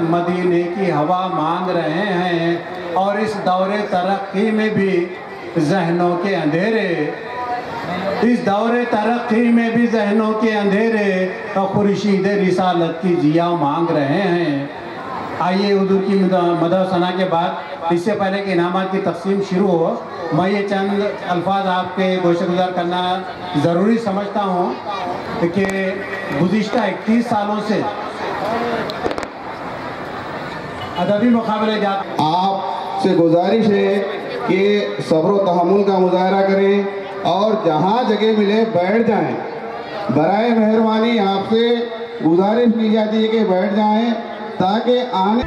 मदीने की हवा मांग रहे हैं। और इस दौरे तरक्की में भी जहनों के अंधेरे, इस दौरे तरक्की में भी जहनों के अंधेरे और खुर्शीद रिसालत की जिया मांग रहे हैं। आइए हुजूर की मदह सना के बाद, इससे पहले कि इनामात की तकसीम शुरू हो, मैं ये चंद अल्फाज आपके गोशगुजार करना ज़रूरी समझता हूँ कि गुज़िश्ता 31 सालों से अदबी मुकाबले जाते, आपसे गुजारिश है कि सब्र व तहम्मुल का मुजाहरा करें और जहाँ जगह मिले बैठ जाएं। बराए मेहरबानी आपसे गुजारिश की जाती है कि बैठ जाएं ताकि आने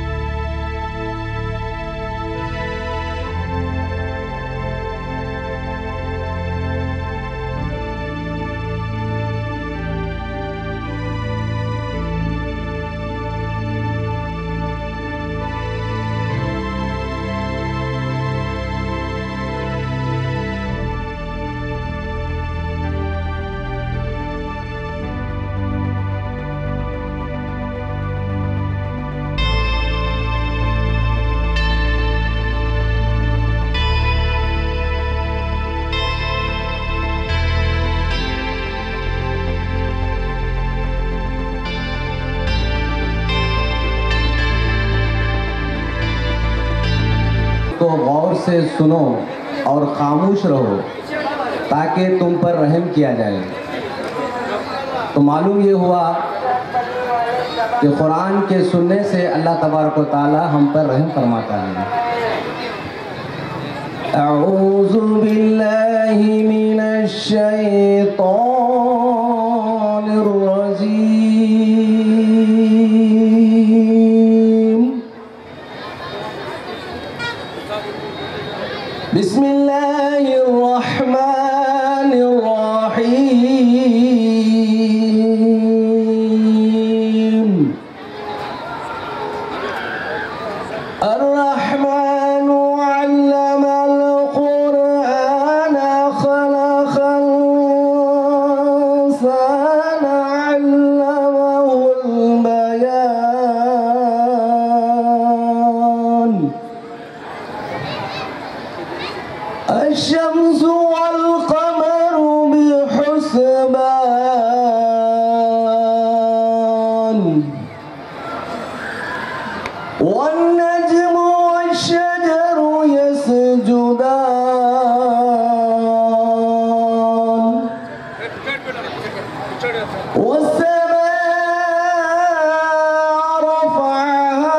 तो गौर से सुनो और खामोश रहो ताकि तुम पर रहम किया जाए। तो मालूम ये हुआ कि कुरान के सुनने से अल्लाह तबारक व तआला हम पर रहम फरमाता है। अऊज़ु बिल्लाहि मिनश शैतानिर रजीम। बिस्मिल्लाहिर रहमानिर रहीम। अर्रहमानु अल्लमल कुरआन खलक़ल इंसान अल्लमहुल बयान। अश्शम्सु वल क़मरु बिहुस्बान। वन्नज्मु वश्शजरु यसजुदान। वस्समाअ रफ़अहा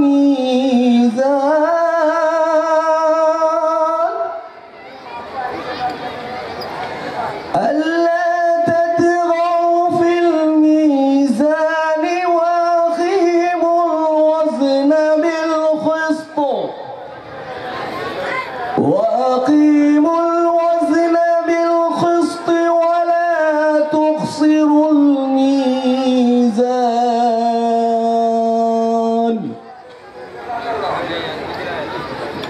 मीज़ान। अल्ला ततगौ फिल मीज़ान वअक़ीमुल वज़न बिल क़िस्त। वअक़ीमुल वज़न बिल क़िस्त वला तुख़सिरुल मीज़ान।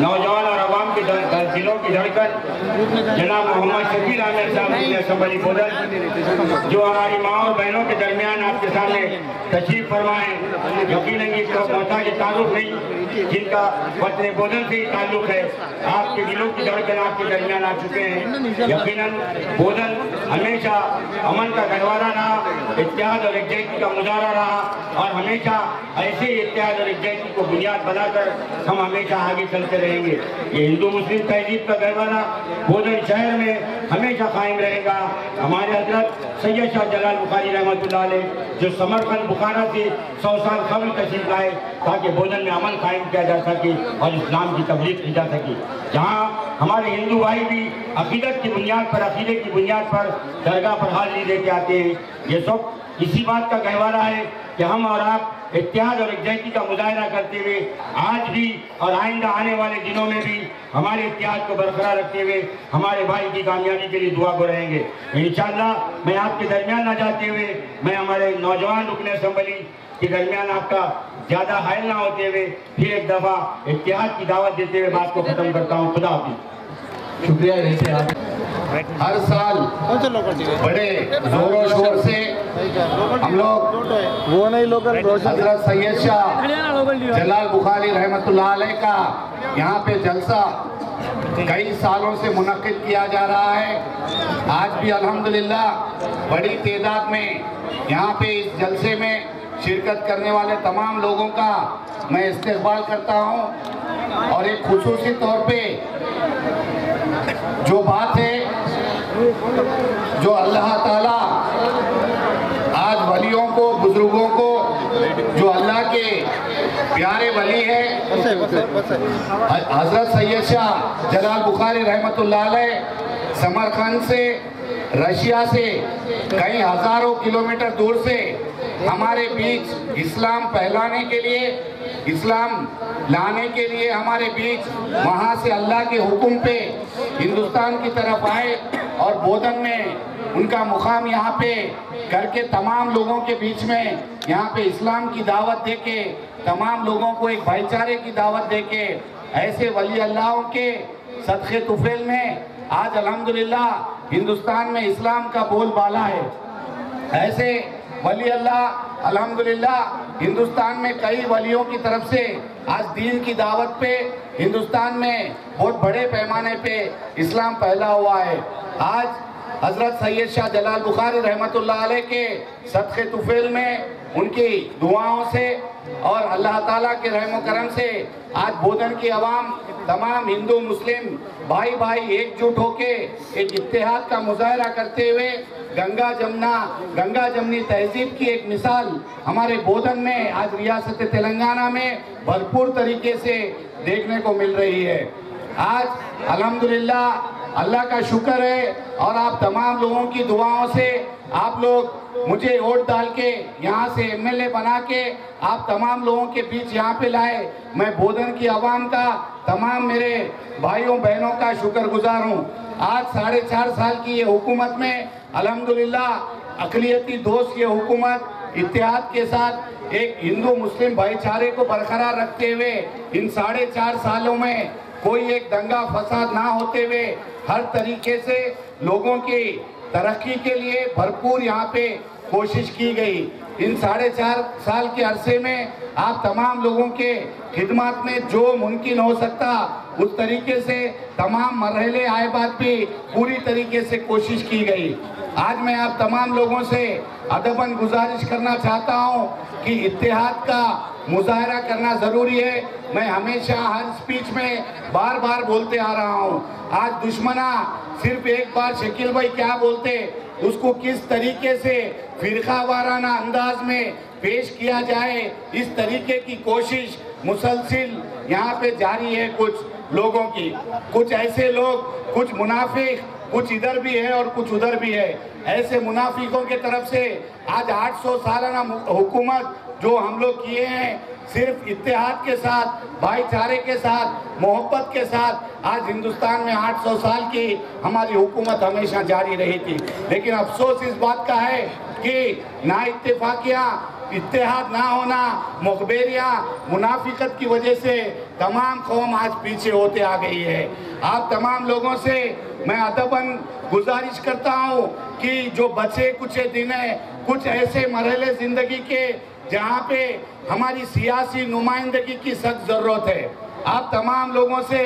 नौजवान और आवाम के दिलों की धड़कन जनाब मोहम्मद शकील आमिर साहब असम्बली बोधन, जो हमारी माँ और बहनों के दरमियान आपके सामने तशरीफ फरमाएं। यकीनन ये मोहताज ताल्लुक नहीं, जिनका वतन बोधन से ही ताल्लुक है, आपके दिलों की धड़कन आपके दरमियान आ चुके हैं। यकीनन बोधन हमेशा अमन का गहवारा रहा, इत्तेहाद और एकजुटता का मुजाहरा रहा, और हमेशा ऐसे ही इत्तेहाद और एकजुटता को बुनियाद बनाकर हम हमेशा आगे चलते रहेंगे। ये हिंदू मुस्लिम तहजीब का गहवारा बोधन शहर में हमेशा कायम रहेगा। हमारे हजरत सैयद शाह जलाल बुखारी रहमतुल्लाह अलैह जो समरकंद बुखारा से 100 साल कबल तशरीफ लाए ताकि बोधन में अमन कायम किया जा सके और इस्लाम की तबलीग की जा सके। जहाँ हमारे हिंदू भाई भी अकीदत की बुनियाद पर, अकीदे की बुनियाद पर दरगाह पर हाजिरी लेके आते हैं। ये सब इसी बात का गहवारा है कि हम और आप इत्तेहाद और एकजुटता का मुजाहरा करते हुए आज भी और आइंदा आने वाले दिनों में भी हमारे इत्तेहाद को बरकरार रखते हुए हमारे भाई की कामयाबी के लिए दुआ को रहेंगे। इंशाअल्लाह मैं आपके दरमियान न जाते हुए मैं हमारे नौजवान रुकने असम्बली के दरमियान आपका ज़्यादा हायल ना होते हुए फिर एक दफ़ा इत्तेहाद की दावत देते हुए बात को ख़त्म करता हूँ। खुदा हाफिज़। शुक्रिया इत्तेहाद। हर साल बड़े जोरों शोर से हम लोग हजरत सैयद शाह जलाल बुखारी रहमतुल्लाह अलैह का यहाँ पे जलसा कई सालों से मुनक्किद किया जा रहा है। आज भी अल्हम्दुलिल्लाह बड़ी तादाद में यहाँ पे इस जलसे में शिरकत करने वाले तमाम लोगों का मैं इस्तकबाल करता हूँ। और एक खुसूसी तौर पे जो बात है, जो अल्लाह ताला आज वलियों को, बुजुर्गों को, जो अल्लाह के प्यारे वली है हजरत सैयद शाह जलाल बुखारी रहमतुल्लाह अलैह समरकंद से, रशिया से कई हजारों किलोमीटर दूर से हमारे बीच इस्लाम फैलाने के लिए, इस्लाम लाने के लिए हमारे बीच वहाँ से अल्लाह के हुक्म पे हिंदुस्तान की तरफ आए और बोधन में उनका मुकाम यहाँ पे करके तमाम लोगों के बीच में यहाँ पे इस्लाम की दावत दे के, तमाम लोगों को एक भाईचारे की दावत दे के, ऐसे वली अल्लाहों के सदक़े तुफैल में आज अल्हम्दुलिल्लाह हिंदुस्तान में इस्लाम का बोलबाला है। ऐसे वली अल्लाह अल्हम्दुलिल्लाह हिंदुस्तान में कई वलियों की तरफ से आज दीन की दावत पे हिंदुस्तान में बहुत बड़े पैमाने पे इस्लाम फैला हुआ है। आज हजरत सैयद शाह जलाल बुखारी रहमतुल्लाह अलैह के सदक़े तुफैल में उनकी दुआओं से और अल्लाह ताला के रहम करम से आज बोधन की आवाम, तमाम हिंदू मुस्लिम भाई भाई एकजुट होके एक इत्तेहाद का मुजाहरा करते हुए गंगा जमनी तहजीब की एक मिसाल हमारे बोधन में आज रियासत तेलंगाना में भरपूर तरीके से देखने को मिल रही है। आज अल्हम्दुलिल्लाह अल्लाह का शुक्र है और आप तमाम लोगों की दुआओं से आप लोग मुझे वोट डाल के यहाँ से एमएलए बना के आप तमाम लोगों के बीच यहाँ पे लाए। मैं बोधन की आवाम का, तमाम मेरे भाइयों बहनों का शुक्रगुजार हूँ। आज 4.5 साल की ये हुकूमत में अल्हम्दुलिल्लाह अक़लियती दोस्त ये हुकूमत इत्तेहाद के साथ एक हिंदू मुस्लिम भाईचारे को बरकरार रखते हुए इन 4.5 सालों में कोई एक दंगा फसाद ना होते हुए हर तरीके से लोगों की तरक्की के लिए भरपूर यहाँ पे कोशिश की गई। इन 4.5 साल के अरसे में आप तमाम लोगों के खिदमत में जो मुमकिन हो सकता उस तरीके से तमाम मरहले आए बाद भी पूरी तरीके से कोशिश की गई। आज मैं आप तमाम लोगों से अदबन गुजारिश करना चाहता हूँ कि इत्तेहाद का मुजाहरा करना ज़रूरी है। मैं हमेशा हर स्पीच में बार बार बोलते आ रहा हूँ। आज दुश्मना सिर्फ एक बार शकील भाई क्या बोलते, उसको किस तरीके से फिरका वाराना अंदाज में पेश किया जाए, इस तरीके की कोशिश मुसलसिल यहाँ पे जारी है। कुछ लोगों की, कुछ ऐसे लोग, कुछ मुनाफिक, कुछ इधर भी है और कुछ उधर भी है। ऐसे मुनाफिकों के तरफ से आज 800 सालाना हुकूमत जो हम लोग किए हैं, सिर्फ इत्तेहाद के साथ, भाईचारे के साथ, मोहब्बत के साथ आज हिंदुस्तान में 800 साल की हमारी हुकूमत हमेशा जारी रही थी। लेकिन अफसोस इस बात का है कि ना इत्तेफाकियाँ, इत्तेहाद ना होना, मुखबेरियाँ, मुनाफिकत की वजह से तमाम कौम आज पीछे होते आ गई है। आप तमाम लोगों से मैं अदबन गुजारिश करता हूँ कि जो बचे कुछ दिन है, कुछ ऐसे मरहले ज़िंदगी के जहाँ पे हमारी सियासी नुमाइंदगी की सख्त ज़रूरत है। आप तमाम लोगों से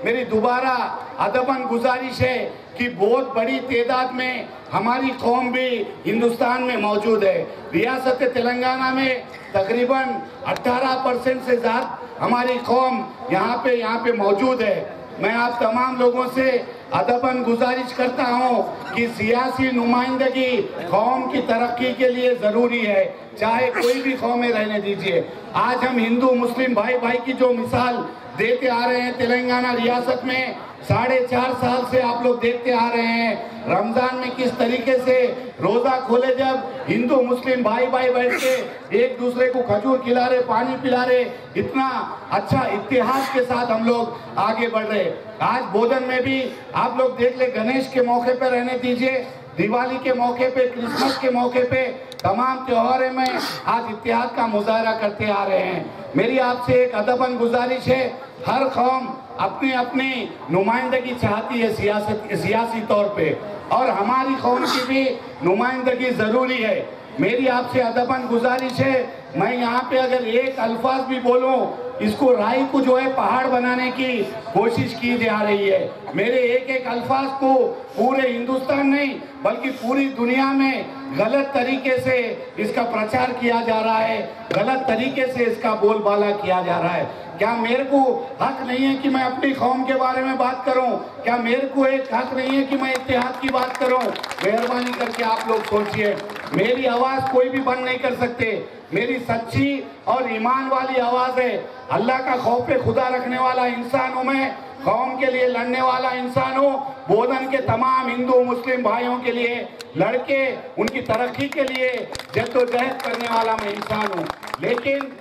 मेरी दोबारा अदबन गुजारिश है कि बहुत बड़ी तादाद में हमारी कौम भी हिंदुस्तान में मौजूद है। रियासत तेलंगाना में तकरीबन 18% से ज़्यादा हमारी कौम यहाँ पे मौजूद है। मैं आप तमाम लोगों से अदबन गुजारिश करता हूँ कि सियासी नुमाइंदगी कौम की तरक्की के लिए ज़रूरी है, चाहे कोई भी कौमें रहने दीजिए। आज हम हिंदू मुस्लिम भाई भाई की जो मिसाल देते आ रहे हैं तेलंगाना रियासत में, 4.5 साल से आप लोग देखते आ रहे हैं रमज़ान में किस तरीके से रोज़ा खोले जब हिंदू मुस्लिम भाई भाई बैठ के एक दूसरे को खजूर खिला रहे, पानी पिला रहे, इतना अच्छा इतिहास के साथ हम लोग आगे बढ़ रहे। आज बोधन में भी आप लोग देख ले, गणेश के मौके पर रहने दीजिए, दिवाली के मौके पे, क्रिसमस के मौके पे, तमाम त्योहारों में आज इत्तेहाद का मुजाहरा करते आ रहे हैं। मेरी आपसे एक अदबन गुजारिश है, हर कौम अपनी अपनी नुमाइंदगी चाहती है सियासी तौर पे, और हमारी कौम की भी नुमाइंदगी ज़रूरी है। मेरी आपसे अदबन गुजारिश है, मैं यहाँ पे अगर एक अल्फाज भी बोलूँ, इसको राय को जो है पहाड़ बनाने की कोशिश की जा रही है। मेरे एक एक अल्फाज को पूरे हिंदुस्तान नहीं बल्कि पूरी दुनिया में गलत तरीके से इसका प्रचार किया जा रहा है, गलत तरीके से इसका बोलबाला किया जा रहा है। क्या मेरे को हक नहीं है कि मैं अपनी कौम के बारे में बात करूं? क्या मेरे को एक हक नहीं है कि मैं इत्तेहाद की बात करूं? मेहरबानी करके आप लोग सोचिए, मेरी आवाज़ कोई भी बंद नहीं कर सकते। मेरी सच्ची और ईमान वाली आवाज़ है, अल्लाह का खौफ खुदा रखने वाला इंसान हूँ मैं, कौम के लिए लड़ने वाला इंसान हूँ, बोधन के तमाम हिंदू मुस्लिम भाइयों के लिए लड़के उनकी तरक्की के लिए जद्दोजहद करने वाला मैं इंसान हूँ। लेकिन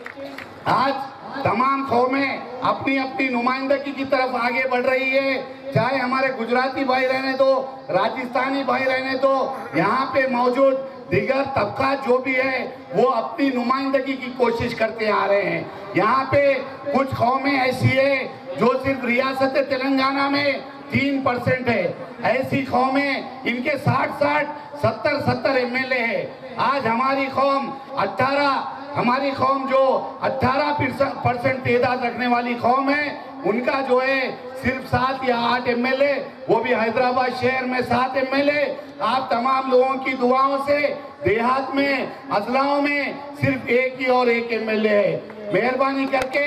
आज तमाम कौमें अपनी अपनी नुमाइंदगी की तरफ आगे बढ़ रही है, चाहे हमारे गुजराती भाई रहने दो, राजस्थानी भाई रहने दो, यहाँ पे मौजूद दीगर तबका जो भी है वो अपनी नुमाइंदगी की कोशिश करते आ रहे हैं। यहाँ पे कुछ कौमें ऐसी है जो सिर्फ रियासत तेलंगाना में 3% है, ऐसी कौमें इनके 60-60, 70-70 MLA है। आज हमारी कौम हमारी कौम जो 18% तादाद रखने वाली कौम है, उनका जो है सिर्फ 7 या 8 MLA, वो भी हैदराबाद शहर में 7 MLA। आप तमाम लोगों की दुआओं से देहात में, अजलाओं में सिर्फ एक ही और एक MLA है। मेहरबानी करके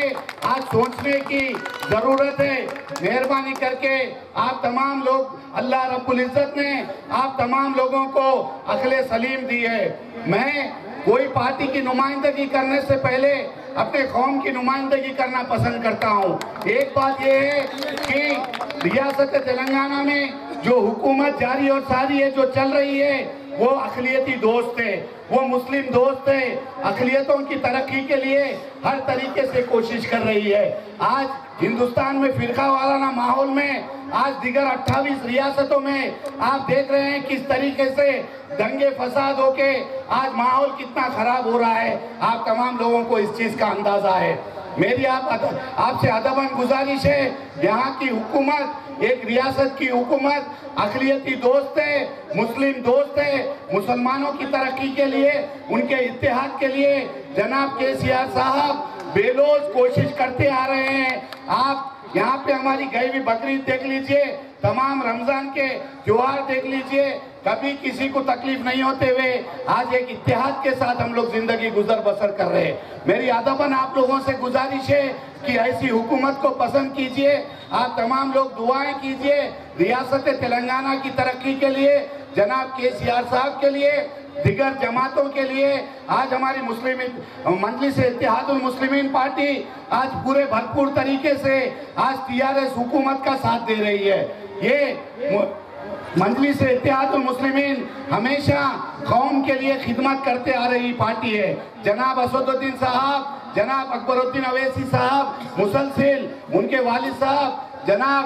आज सोचने की ज़रूरत है। मेहरबानी करके आप तमाम लोग, अल्लाह रब्बुल इज़्ज़त ने आप तमाम लोगों को अक्ल सलीम दी है। मैं कोई पार्टी की नुमाइंदगी करने से पहले अपने कौम की नुमाइंदगी करना पसंद करता हूँ। एक बात यह है कि रियासत तेलंगाना में जो हुकूमत जारी और सारी है, जो चल रही है, वो अक़लियती दोस्त है, वो मुस्लिम दोस्त है, अक़लियतों की तरक्की के लिए हर तरीके से कोशिश कर रही है। आज हिंदुस्तान में फ़िरका वाराना माहौल में आज दिगर 28 रियासतों में आप देख रहे हैं किस तरीके से दंगे फसाद होके आज माहौल कितना खराब हो रहा है। आप तमाम लोगों को इस चीज़ का अंदाज़ा है। मेरी आपसे अदबन गुजारिश है, यहाँ की हुकूमत एक रियासत की हुकूमत अक़लियती दोस्त है, मुस्लिम दोस्त है, मुसलमानों की तरक्की के लिए, उनके इत्तेहाद के लिए जनाब KCR साहब बेलोज कोशिश करते आ रहे हैं। आप यहाँ पे हमारी गई हुई बकरीद देख लीजिए, तमाम रमज़ान के त्योहार देख लीजिए, कभी किसी को तकलीफ नहीं होते हुए आज एक इत्तेहाद के साथ हम लोग जिंदगी गुजर बसर कर रहे हैं। मेरी अदबन आप लोगों से गुजारिश है कि ऐसी हुकूमत को पसंद कीजिए। आप तमाम लोग दुआएं कीजिए रियासत तेलंगाना की तरक्की के लिए, जनाब KCR साहब के लिए, दिगर जमातों के लिए। आज हमारी मुस्लिम मजलिस इत्तेहादुल मुस्लिमीन पार्टी आज पूरे भरपूर तरीके से आज TRS हुकूमत का साथ दे रही है। ये मजलिस इत्तेहादुल मुस्लिमीन हमेशा कौम के लिए खिदमत करते आ रही पार्टी है। जनाब असदुद्दीन साहब जनाब अकबरुद्दीन अवैसी साहब मुसलसिल, उनके वालिद साहब जनाब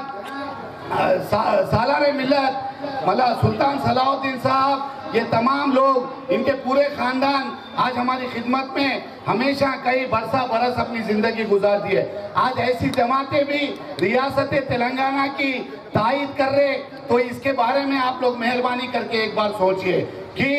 सालारे मिल्लत मतलब सुल्तान सलाहुद्दीन साहब, ये तमाम लोग, इनके पूरे खानदान आज हमारी खिदमत में हमेशा कई बरस अपनी जिंदगी गुजार दी है। आज ऐसी जमातें भी रियासत तेलंगाना की तायद कर रहे, तो इसके बारे में आप लोग मेहरबानी करके एक बार सोचिए कि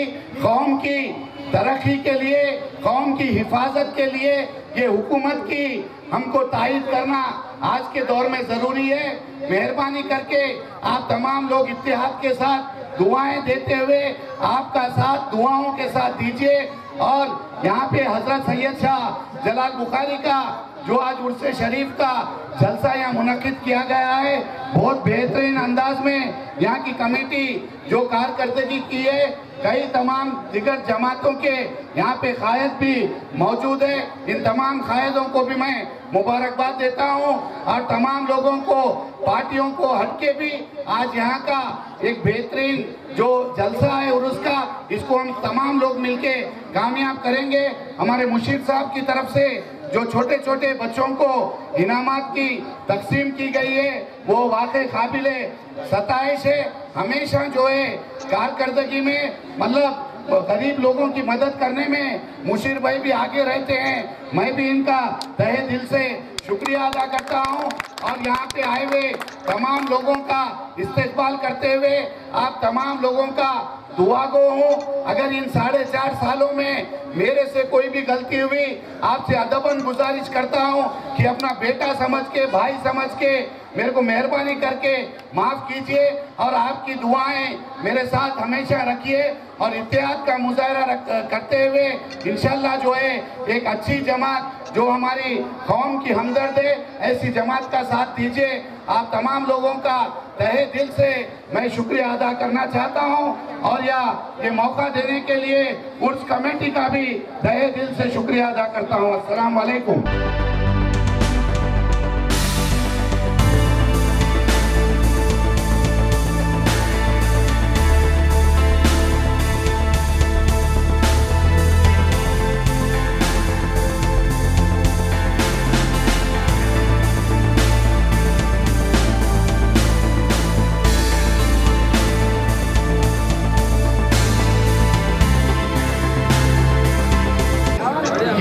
कौम की तरक्की के लिए, कौम की हिफाजत के लिए ये हुकूमत की हमको तायद करना आज के दौर में जरूरी है। मेहरबानी करके आप तमाम लोग इत्तेहाद के साथ दुआएं देते हुए आपका साथ दुआओं के साथ दीजिए। और यहाँ पे हजरत सैयद शाह जलाल बुखारी का जो आज उर्से शरीफ का जलसा यहाँ मुनक्किद किया गया है, बहुत बेहतरीन अंदाज में यहाँ की कमेटी जो कारकर्दगी की है, कई तमाम दिगर जमातों के यहाँ पे कायद भी मौजूद है। इन तमाम कायदों को भी मैं मुबारकबाद देता हूँ और तमाम लोगों को, पार्टियों को हटके भी आज यहाँ का एक बेहतरीन जो जलसा है उर्स का, इसको हम तमाम लोग मिलके कामयाब करेंगे। हमारे मुशीर साहब की तरफ से जो छोटे छोटे बच्चों को इनामात की तकसीम की गई है वो वाकई काबिल सताइश है। हमेशा जो है कारकर्दगी में मतलब गरीब लोगों की मदद करने में मुशीर भाई भी आगे रहते हैं। मैं भी इनका तहे दिल से शुक्रिया अदा करता हूं और यहाँ पे आए हुए तमाम लोगों का इस्तेकबाल करते हुए आप तमाम लोगों का दुआ गो हूँ। अगर इन 4.5 सालों में मेरे से कोई भी गलती हुई, आपसे अदबन गुजारिश करता हूँ कि अपना बेटा समझ के, भाई समझ के मेरे को मेहरबानी करके माफ कीजिए और आपकी दुआएं मेरे साथ हमेशा रखिए और इत्तेहाद का मुजाहरा करते हुए इंशाल्लाह जो है एक अच्छी जमात जो हमारी कौम की हमदर्द है, ऐसी जमात का साथ दीजिए। आप तमाम लोगों का तहे दिल से मैं शुक्रिया अदा करना चाहता हूं और ये मौका देने के लिए उर्स कमेटी का भी तहे दिल से शुक्रिया अदा करता हूं। अस्सलाम वालेकुम।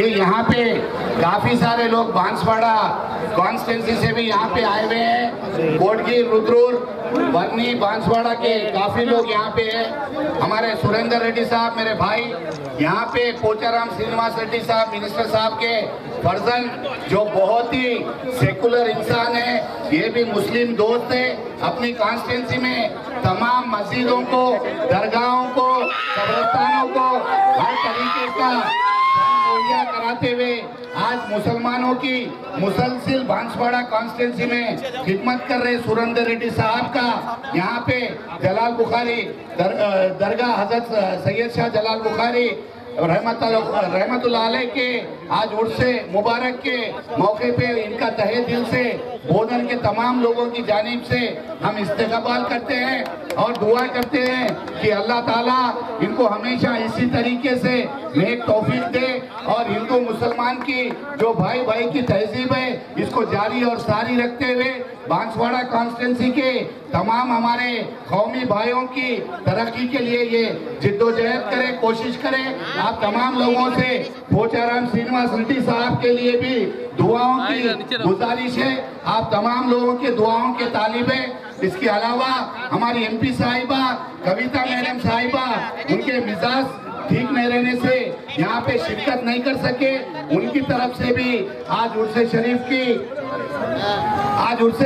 यहाँ पे काफी सारे लोग बांसवाड़ा कॉन्स्टिट्यूंसी से भी यहाँ पे आए हुए हैं। कोटगी, रुद्रुर, वर्नी, बांसवाड़ा के काफी लोग यहाँ पे हैं। हमारे सुरेंद्र रेड्डी साहब मेरे भाई, यहाँ पे पोचाराम श्रीनिवास रेड्डी साहब मिनिस्टर साहब के फर्जन जो बहुत ही सेकुलर इंसान है, ये भी मुस्लिम दोस्त है। अपनी कॉन्स्टिट्यूंसी में तमाम मस्जिदों को, दरगाहों को, कब्रिस्तानों को हर तरीके का मुहैया कराते हुए आज मुसलमानों की मुसलसिल बांसवाड़ा कॉन्स्टिट्यूंसी में खिदमत कर रहे सुरेंद्र रेड्डी साहब का यहाँ पे जलाल बुखारी दरगाह हजरत सैयद शाह जलाल बुखारी रहमतुल्लाह अलैह के आज उर्से मुबारक के मौके पे इनका तहे दिल से बोधन के तमाम लोगों की जानिब से हम इस्तेकबाल करते हैं और दुआ करते हैं कि अल्लाह ताला इनको हमेशा इसी तरीके से नेक तौफीक दे और हिंदू मुसलमान की जो भाई भाई की तहजीब है इसको जारी और सारी रखते हुए बांसवाड़ा कॉन्स्टिट्यूंसी के तमाम हमारे कौमी भाइयों की तरक्की के लिए ये जिद्दोजहद करें, कोशिश करें। आप तमाम लोगों से पोचाराम श्रीनिवास रेड्डी साहब के लिए भी दुआओं की गुजारिश है। आप तमाम लोगों के दुआओं के तालिब है। इसके अलावा हमारी MP साहिबा कविता मैडम साहिबा, उनके मिजाज ठीक नहीं रहने से यहाँ पे शिरकत नहीं कर सके, उनकी तरफ से भी आज उर्से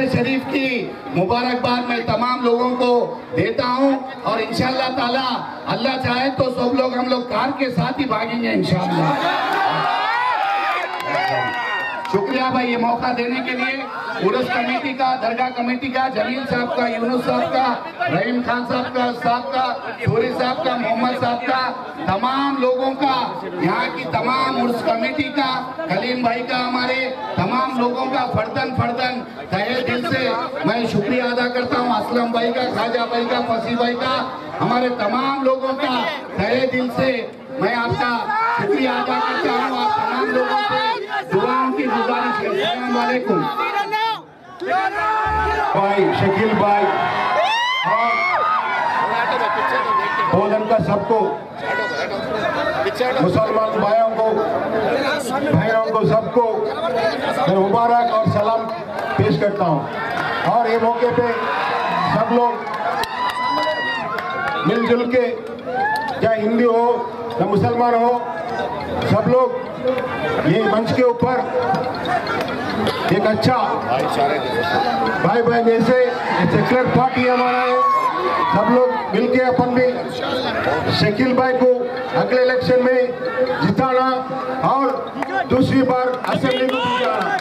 शरीफ की मुबारकबाद मैं तमाम लोगों को देता हूँ और इंशाअल्लाह ताला अल्लाह चाहे तो सब लोग हम लोग कार के साथ ही भागेंगे इंशाअल्लाह। शुक्रिया भाई ये मौका देने के लिए। उर्स कमेटी का, दरगाह कमेटी का, जमील साहब का, यूनुस साहब का, रहीम खान साहब का, सूरी साहब का, मोहम्मद साहब का, तमाम लोगों का, यहाँ की तमाम उर्स कमेटी का, कलीम भाई का, हमारे तमाम लोगों का फर्दन तहे दिल से मैं शुक्रिया अदा करता हूँ। असलम भाई का, खाजा भाई का, फसी भाई का, हमारे तमाम लोगों का तहे दिल से मैं आपका शुक्रिया अदा करता हूँ। आप तमाम लोगों से अस्सलाम वालेकुम। भाई शकील भाई और बोलन का सबको, मुसलमान भाइयों को सबको मैं मुबारक और सलाम पेश करता हूँ। और ये मौके पे सब लोग मिलजुल के, चाहे हिंदी हो या मुसलमान हो, सब लोग ये मंच के ऊपर एक अच्छा भाई भाई जैसे सेक्युलर पार्टी हमारा है, सब लोग मिलके अपन भी शकील भाई को अगले इलेक्शन में जिताना और दूसरी बार असेंबली को जिताना।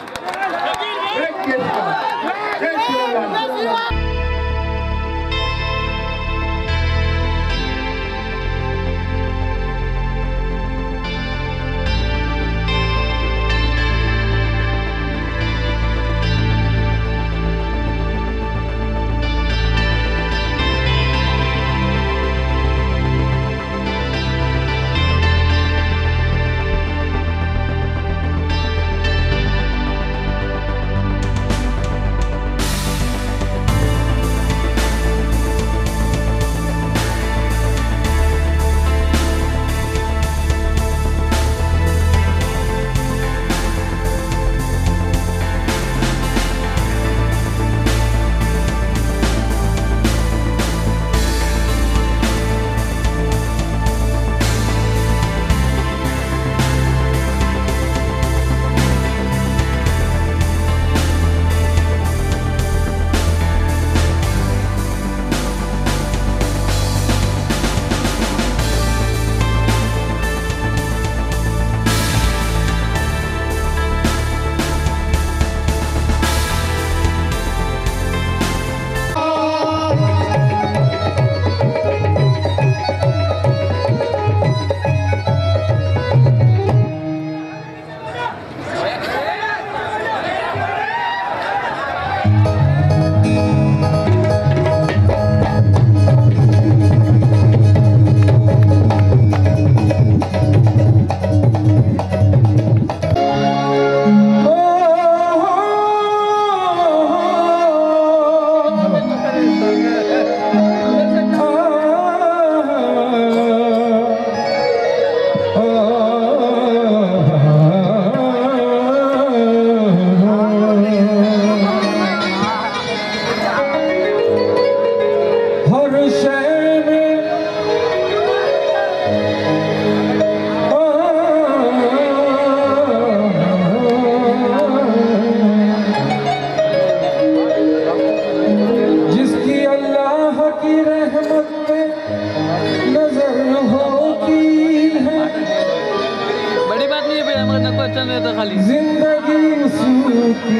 जिंदगी उसकी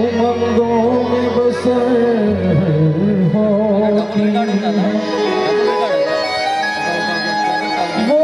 उमंगों में बसर होती वो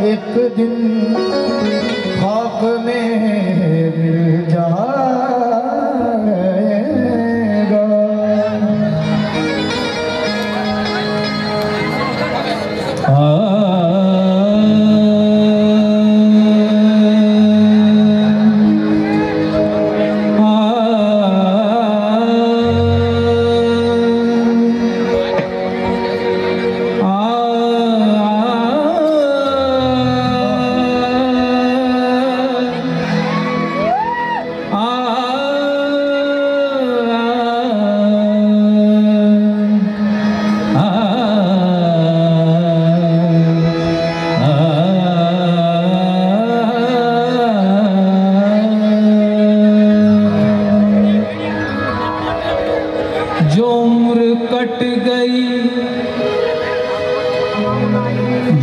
एक दिन खाक में मिल जाएगा।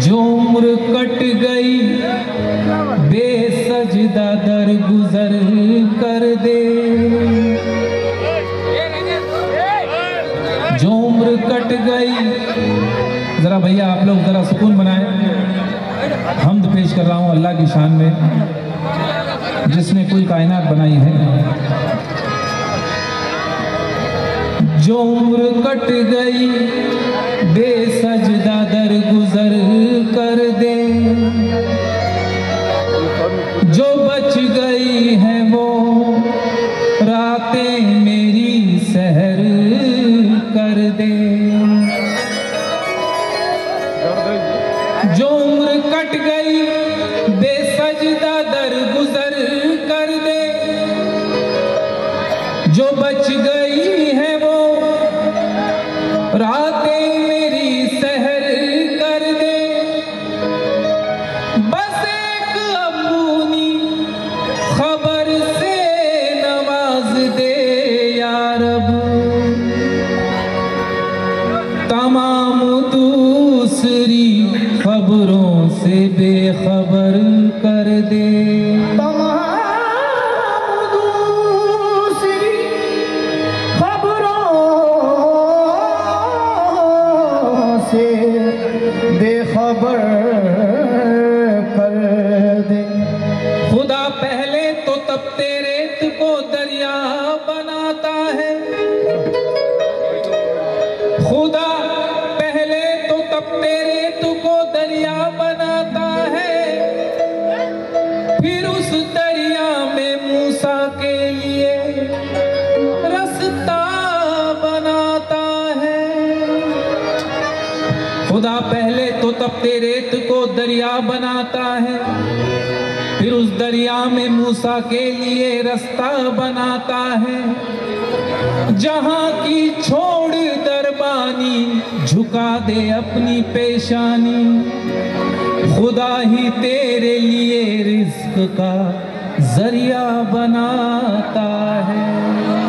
जो उम्र कट गई बेसजदा दर गुजर कर दे। जो उम्र कट गई, जरा भैया आप लोग जरा सुकून बनाएं। हम्द पेश कर रहा हूं अल्लाह की शान में जिसने कुल कायनात बनाई है। जो उम्र कट गई बेसजदा दर गुजर कर दे। जो बच गई है वो रातें मेरी सहर कर दे। जो उम्र कट गई बेसजदा दर गुजर कर दे। जो बच गई है वो रातें मेरी सहर कर दे। बस एक अपनी खबर से नवाज दे या रब। तमाम दूसरी खबरों से बेखबर कर दे। बेखबर कर दे। खुदा पहले तो तपते रेत को दरिया बनाता है। खुदा पहले तो तपते रेत को दरिया बनाता है। फिर उस दरिया में मूसा के लिए रास्ता बनाता है। खुदा पहले तो तपते रेत को दरिया बनाता है। फिर उस दरिया में मूसा के लिए रास्ता बनाता है। जहां की छोड़ दरबानी झुका दे अपनी पेशानी। खुदा ही तेरे लिए रिज्क का जरिया बनाता है।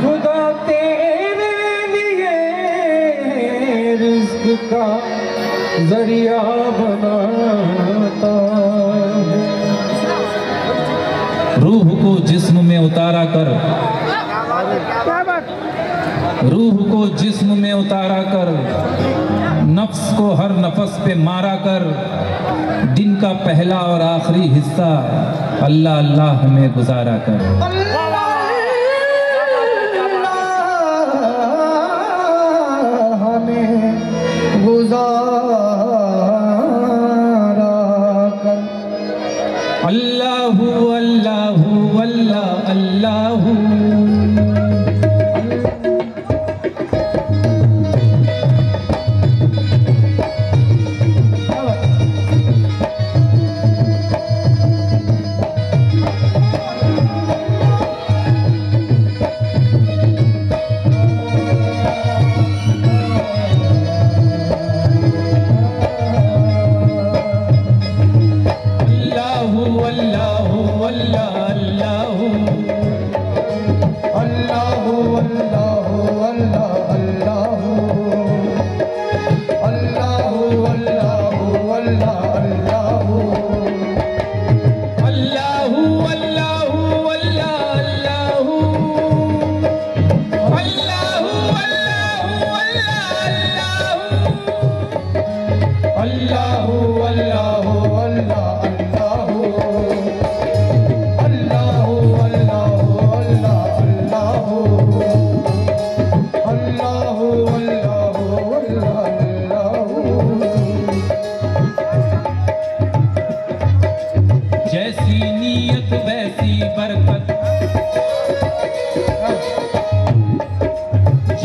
खुदा तेरे लिए रिज्क का जरिया बनाता है। रूह को जिस्म में उतारा कर, रूह को जिस्म में उतारा कर, नफ्स को हर नफस पे मारा कर। दिन का पहला और आखिरी हिस्सा अल्लाह अल्लाह में गुजारा कर। अल्लाहु अल्लाहु अल्लाह अल्लाहु।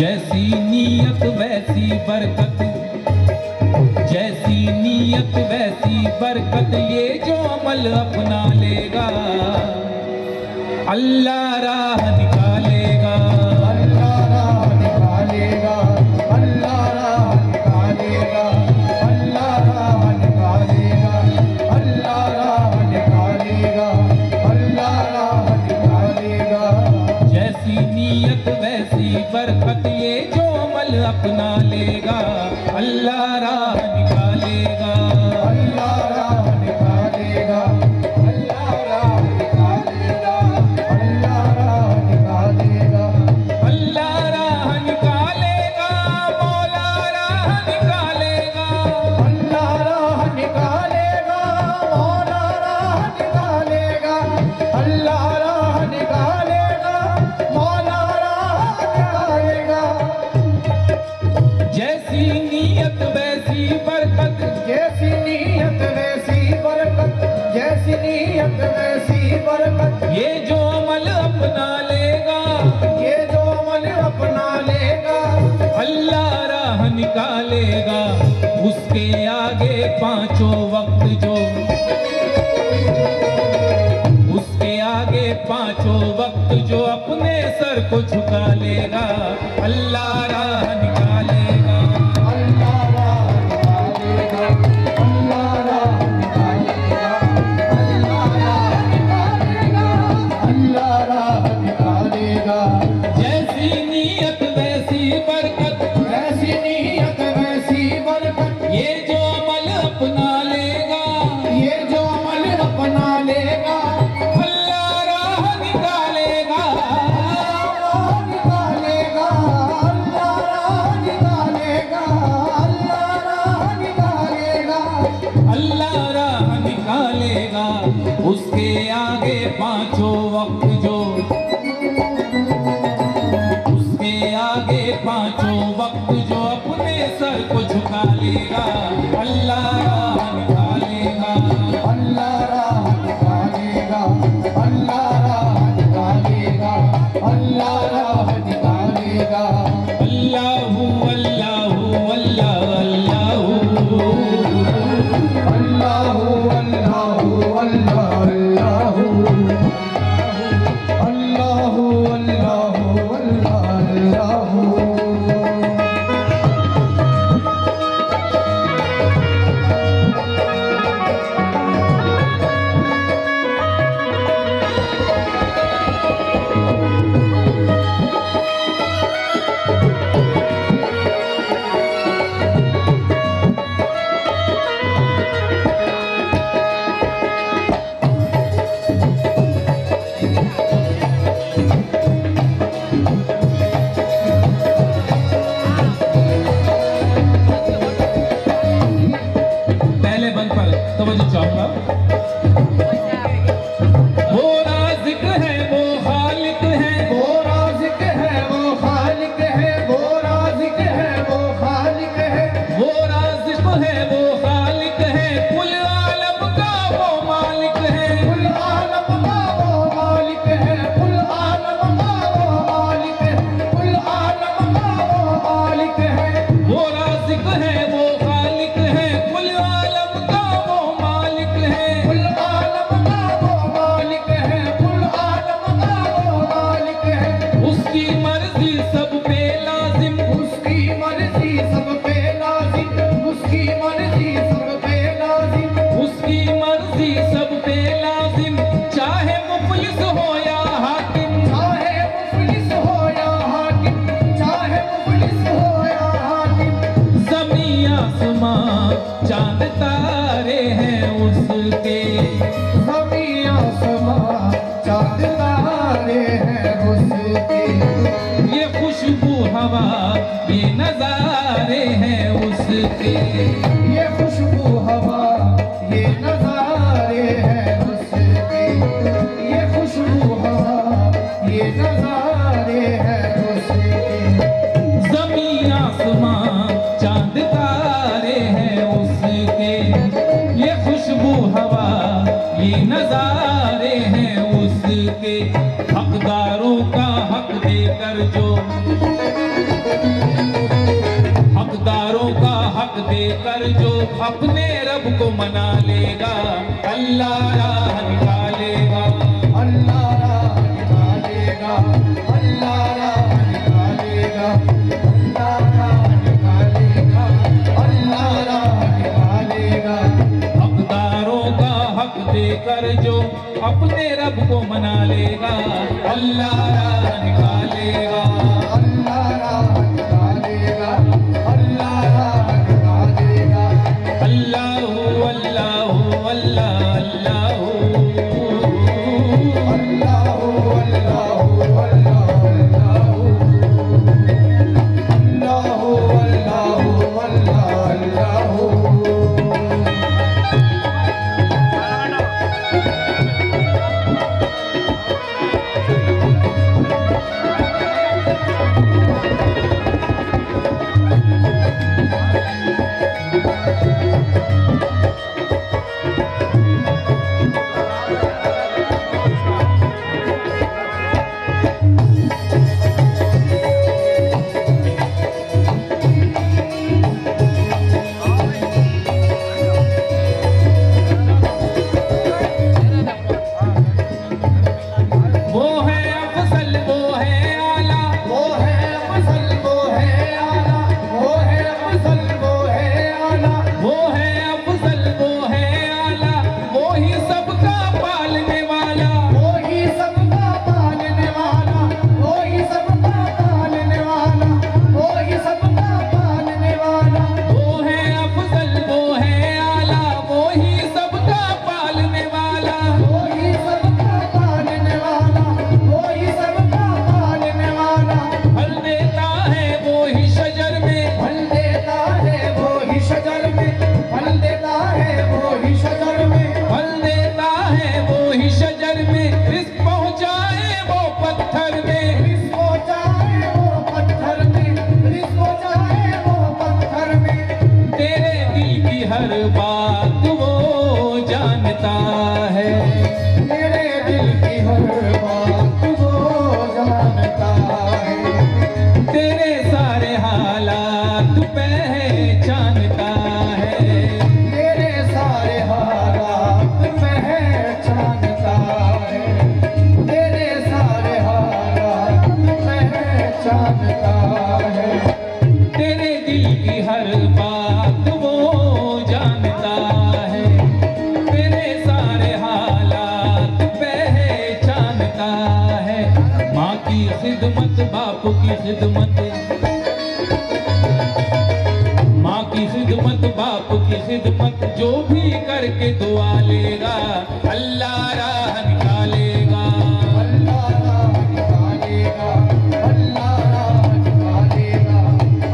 जैसी नीयत वैसी बरकत, जैसी नीयत वैसी बरकत, ये जो अमल अपना लेगा अल्लाह राह निकालेगा, अल्लाह राह निकालेगा, अल्लाह राह निकालेगा, अल्लाह राह निकालेगा, अल्लाह राह निकालेगा, अल्लाह राह निकालेगा। जैसी नीयत वैसी बरकत, ये जो अमल अपना लेगा अल्लाह राह निकालेगा, अल्लाह राह निकालेगा, अल्लाह राह निकालेगा, अल्लाह राह निकालेगा, अल्लाह राह निकालेगा, मौला राह निकालेगा, अल्लाह राह निकालेगा, मौला राह निकालेगा, अल्लाह राह निकालेगा, मौला राह निकालेगा। जैसी नीयत वैसी बरकत, जैसी नीयत वैसी बरकत, जैसी नीयत वैसी बरकत, ये जो अमल अपना लेगा ये जो अमल अपना लेगा अल्लाह राह निकालेगा। उसके आगे पांचों वक्त जो, उसके आगे पांचों वक्त जो अपने सर को झुका लेगा अल्लाह राह निकालेगा, अल्लाह राह निकालेगा, अल्लाह राह निकालेगा, अल्लाह राह निकालेगा, अल्लाह राह निकालेगा। जैसी नीयत वैसी बरकत, जैसी नीयत वैसी बरकत, ये जो अमल अपना लेगा ये जो अमल अपना लेगा अल्लाह राह निकालेगा, राह निकालेगा, अल्लाह राह निकालेगा, अल्लाह राह निकालेगा। अल्लाह राह निकालेगा। उसके आगे पांचों वक्त जो, उसके आगे पांचों वक्त जो अपने सर को झुका लेगा अल्लाह राह निकालेगा, अल्लाह राह निकालेगा, अल्लाह राह निकालेगा, अल्लाह राह निकालेगा। अल्लाहु अल्लाहु अल्लाह अल्लाहु, अल्लाहु अल्लाहु अल्लाह अल्लाहु, अल्लाहु अल्लाहु अल्लाह अल्लाहु। पहले बंद पर तवज्जो चाहूंगा। वो राज़िक है वो खालिक है, वो राज़िक है वो खालिक है, वो राज़िक है वो खालिक है, वो राज़िक है वो खालिक है, कुल आलम का वो मालिक है, कुल आलम का वो मालिक है, कुल आलम का वो मालिक है, कुल आलम का वो मालिक है। वो राज़िक है वो खालिक है, कुल आलम का वो मालिक है, कुल आलम का वो मालिक है, कुल आलम का वो मालिक है। उसकी मर्जी सब पे लाजिम, उसकी मर्जी सब पे लाजिम, उसकी मर्जी सब पे लाजिम, उसकी मर्जी सब पे लाजिम, चाहे मुफलिस हो या हाकिम, चाहे मुफलिस हो या हाकिम, चाहे मुफलिस हो या हाकिम। ज़मीं आसमां चांद तारे हैं उसके, ज़मीं आसमां चाँद तारे हैं उसके, ये खुशबू हवा ये नजारे हैं उसके, ये खुशबू हवा ये नज़ारे हैं उसके, ये खुशबू हवा ये नज़ारे हैं उसके। ज़मीं आसमां चांद तारे हैं उसके, ये खुशबू हवा ये नजारे हैं उसके। हकदारों का हक देकर जो, देकर जो अपने रब को मना लेगा, अल्लाह राह निकालेगा। अल्लाह राह निकालेगा, अल्लाह राह निकालेगा, अल्लाह राह निकालेगा, अल्लाह राह निकालेगा। हकदारों का हक देकर जो अपने रब को मना लेगा, अल्लाह राह निकालेगा। अल्लाह राह निकालेगा, अल्लाह राह निकालेगा। अल्लाहु अल्लाहु अल्लाह अल्लाहु अल्लाहु अल्लाहु अल्लाह अल्लाहु अल्लाहु अल्लाहु अल्लाह अल्लाहु। माँ की खिदमत बाप की खिदमत जो भी करके दुआ लेगा, अल्लाह राह निकालेगा। अल्लाह राह निकालेगा, अल्लाह राह निकालेगा,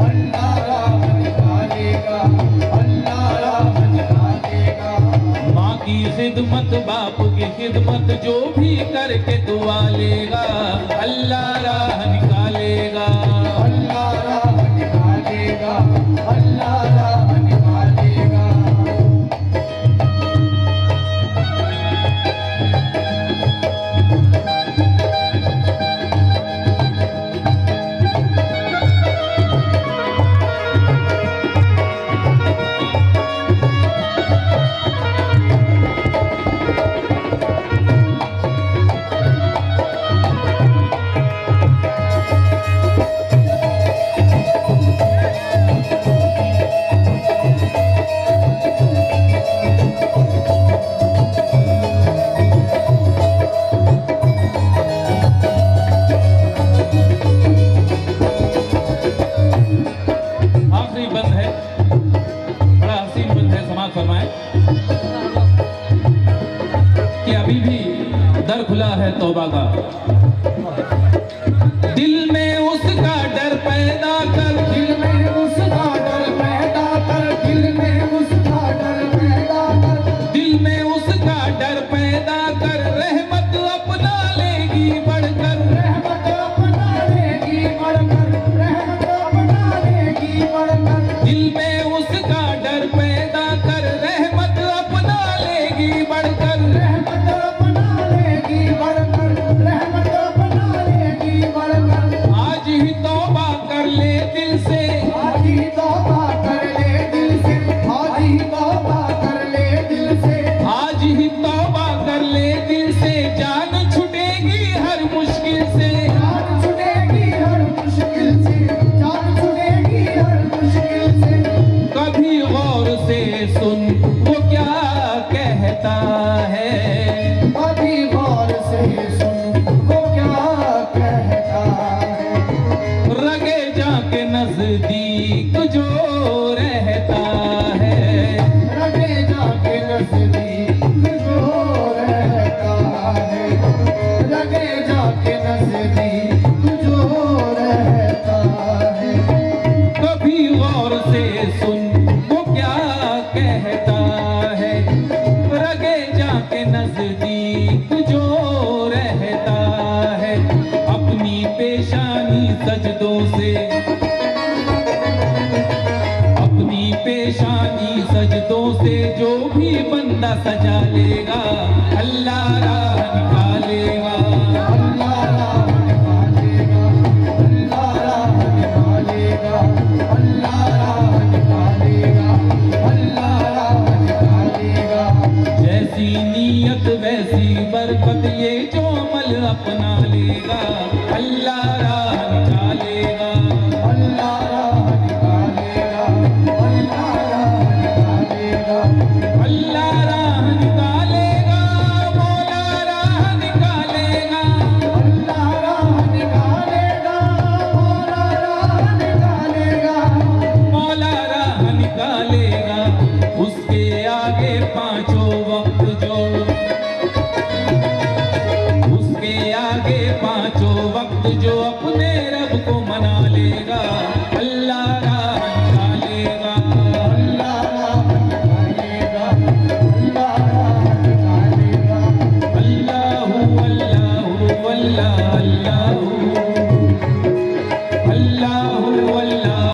अल्लाह राह निकालेगा, अल्लाह राह निकालेगा। माँ की खिदमत बाप की खिदमत जो भी करके दुआ लेगा, अल्लाह राह निकालेगा। अल्लाह राह निकालेगा, अल्लाह राह निकालेगा। सजदों से, अपनी पेशानी सजदों से जो भी बंदा सजा लेगा, अल्लाह राह निकाल